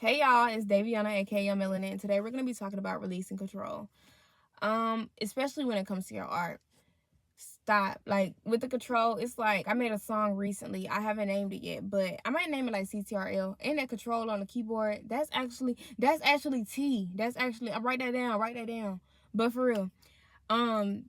Hey y'all, it's Daviana aka Melanin, and today we're gonna be talking about releasing control. Especially when it comes to your art. Stop. Like with the control, it's like I made a song recently. I haven't named it yet, but I might name it like CTRL. And that control on the keyboard, that's actually T. That's actually write that down, write that down. But for real, um,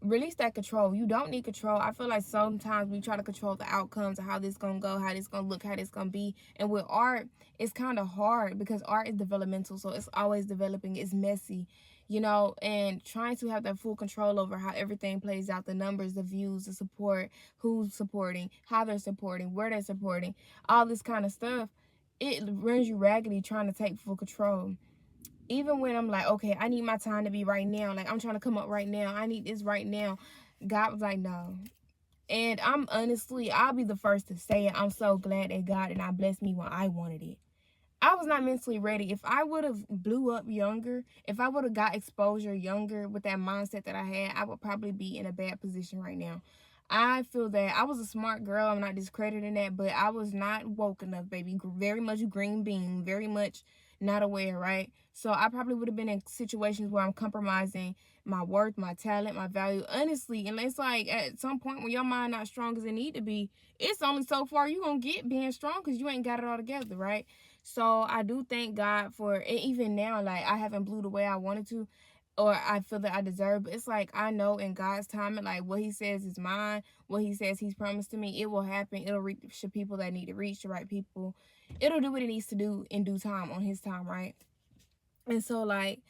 release that control. You don't need control. I feel like sometimes we try to control the outcomes of how this gonna go, how this gonna look, how this gonna be. And with art, it's kind of hard because art is developmental, so it's always developing. It's messy, and trying to have that full control over how everything plays out, the numbers, the views, the support, who's supporting, how they're supporting, where they're supporting, all this kind of stuff. It runs you raggedy trying to take full control. Even when I'm like, okay, I need my time to be right now. Like, I'm trying to come up right now. I need this right now. God was like, no. And I'll be the first to say it. I'm so glad that God did not bless me when I wanted it. I was not mentally ready. If I would have blew up younger, if I would have got exposure younger with that mindset that I had, I would probably be in a bad position right now. I feel that I was a smart girl. I'm not discrediting that, but I was not woke enough, baby. Very much green bean, very much not aware, right? So I probably would have been in situations where I'm compromising my worth, my talent, my value. Honestly, and it's like at some point when your mind not strong as it need to be, it's only so far you gonna get being strong because you ain't got it all together, right? So I do thank God for it. Even now, like I haven't blew the way I wanted to, or I feel that I deserve. But it's like I know in God's timing, like what He says is mine. What He says He's promised to me, it will happen. It'll reach the people that need to reach, the right people. It'll do what it needs to do in due time on His time, right? And so like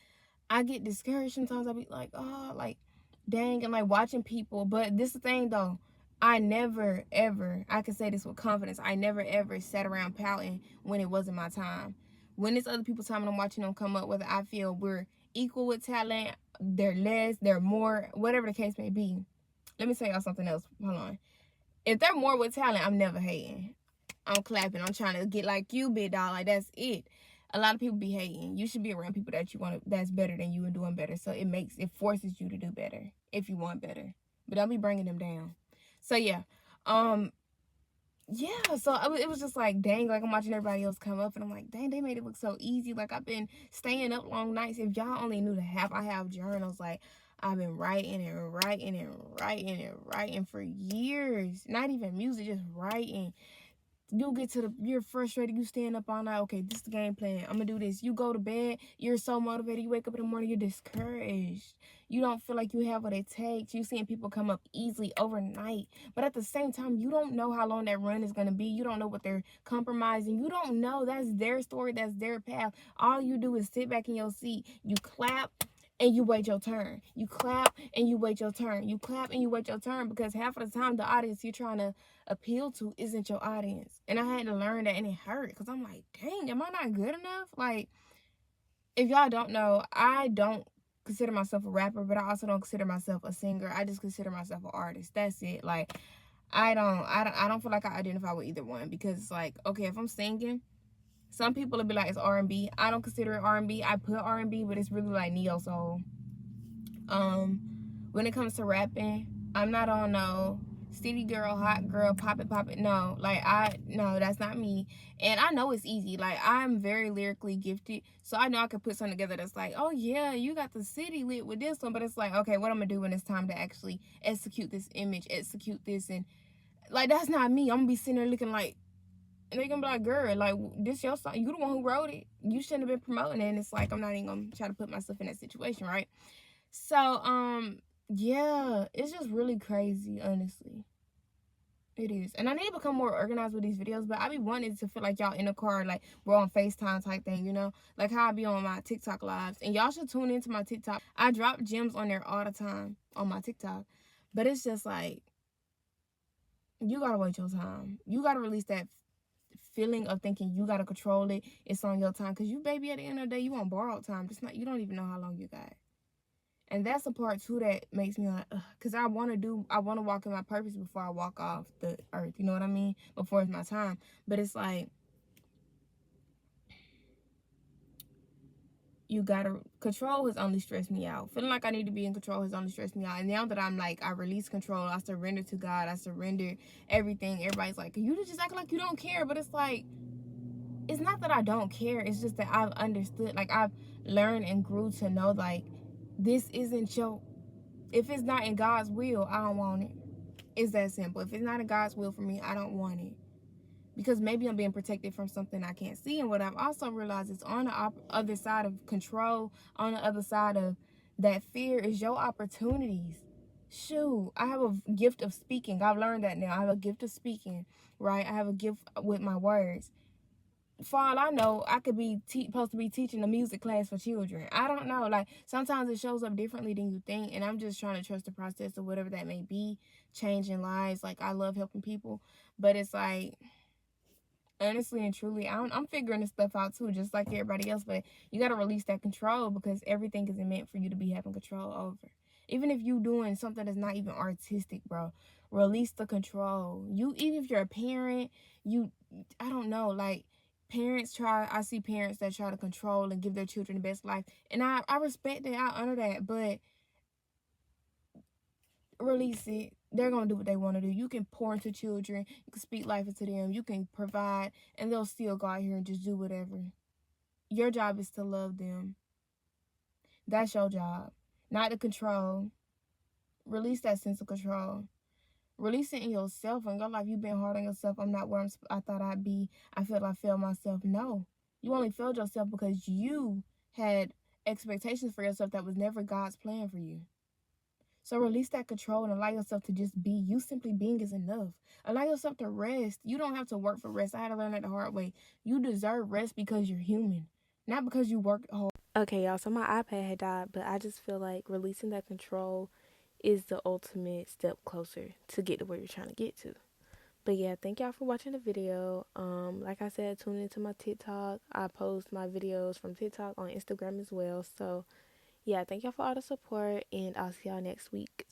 I get discouraged sometimes. I'll be like, oh, like dang, and like watching people. But this is the thing though. I never ever, I can say this with confidence, I never ever sat around pouting when it wasn't my time. When it's other people's time and I'm watching them come up, whether I feel we're equal with talent, they're less, they're more, whatever the case may be. Let me tell y'all something else. Hold on. If they're more with talent, I'm never hating. I'm clapping. I'm trying to get like you, big dog. Like that's it. A lot of people be hating. You should be around people that you want to, that's better than you and doing better. So it forces you to do better if you want better. But don't be bringing them down. So yeah, um, yeah. So it was just like dang, like I'm watching everybody else come up, and I'm like, dang, they made it look so easy. Like I've been staying up long nights. If y'all only knew the half, I have journals. Like I've been writing and writing and writing and writing for years. Not even music, just writing. You get to you're frustrated, you stand up all night, okay, this is the game plan, I'm gonna do this. You go to bed, you're so motivated, you wake up in the morning, you're discouraged. You don't feel like you have what it takes. You seeing people come up easily overnight, but at the same time, you don't know how long that run is gonna be. You don't know what they're compromising. You don't know. That's their story, that's their path. All you do is sit back in your seat, you clap, and you wait your turn. You clap and you wait your turn. You clap and you wait your turn, because half of the time the audience you're trying to appeal to isn't your audience. And I had to learn that, and it hurt because I'm like, dang, am I not good enough? Like, if y'all don't know, I don't consider myself a rapper, but I also don't consider myself a singer. I just consider myself an artist. That's it. Like, I don't feel like I identify with either one, because it's like, okay, if I'm singing, some people will be like it's R&B. I don't consider it R&B. I put R&B, but it's really like neo soul. Um, when it comes to rapping, I'm not on no city girl, hot girl, pop it. No, like no, that's not me. And I know it's easy. Like I'm very lyrically gifted, so I know I could put something together that's like, oh yeah, you got the city lit with this one. But it's like, okay, what I'm gonna do when it's time to actually execute this image, execute this, and like that's not me. I'm gonna be sitting there looking like. And they're gonna be like, girl, like this your song. You the one who wrote it. You shouldn't have been promoting it. And it's like I'm not even gonna try to put myself in that situation, right? So, yeah, it's just really crazy, honestly. It is. And I need to become more organized with these videos, but I be wanting to feel like y'all in the car, like we're on FaceTime type thing, Like how I be on my TikTok lives. And y'all should tune into my TikTok. I drop gems on there all the time on my TikTok. But it's just like, you gotta wait your time. You gotta release that feeling of thinking you gotta control it. It's on your time. Because you, baby, at the end of the day, you want borrowed time. Just not, you don't even know how long you got. And that's the part too that makes me like, because I want to walk in my purpose before I walk off the earth. You know what I mean? Before it's my time. But it's like, you gotta, control has only stressed me out. Feeling like I need to be in control has only stressed me out. And now that I'm like, I release control, I surrender to God, I surrender everything. Everybody's like, you just act like you don't care. But it's like, it's not that I don't care. It's just that I've understood, like I've learned and grew to know, like, this isn't your, if it's not in God's will, I don't want it. It's that simple. If it's not in God's will for me, I don't want it. Because maybe I'm being protected from something I can't see. And what I've also realized is on the other side of control, on the other side of that fear is your opportunities. Shoot, I have a gift of speaking. I've learned that now. I have a gift of speaking, right? I have a gift with my words. For all I know, I could be supposed to be teaching a music class for children. I don't know. Like, sometimes it shows up differently than you think. And I'm just trying to trust the process of whatever that may be. Changing lives. Like, I love helping people. But it's like, honestly and truly, I'm figuring this stuff out too, just like everybody else. But you got to release that control, because everything isn't meant for you to be having control over. Even if you doing something that's not even artistic, bro, release the control. You, even if you're a parent, I don't know, like, I see parents that try to control and give their children the best life, and I respect that, I honor that, but release it. They're gonna do what they want to do. You can pour into children, you can speak life into them, you can provide, and they'll still go out here and just do whatever. Your job is to love them. That's your job, not to control. Release that sense of control. Release it in yourself. In your life, you've been hard on yourself. I'm not where I thought I'd be. I feel I failed myself. No, you only failed yourself because you had expectations for yourself that was never God's plan for you. So release that control and allow yourself to just be. You simply being is enough. Allow yourself to rest. You don't have to work for rest. I had to learn that the hard way. You deserve rest because you're human, not because you worked hard. Okay, y'all, so my iPad had died, but I just feel like releasing that control is the ultimate step closer to get to where you're trying to get to. But yeah, thank y'all for watching the video. Like I said, tune into my TikTok. I post my videos from TikTok on Instagram as well. So yeah, thank y'all for all the support, and I'll see y'all next week.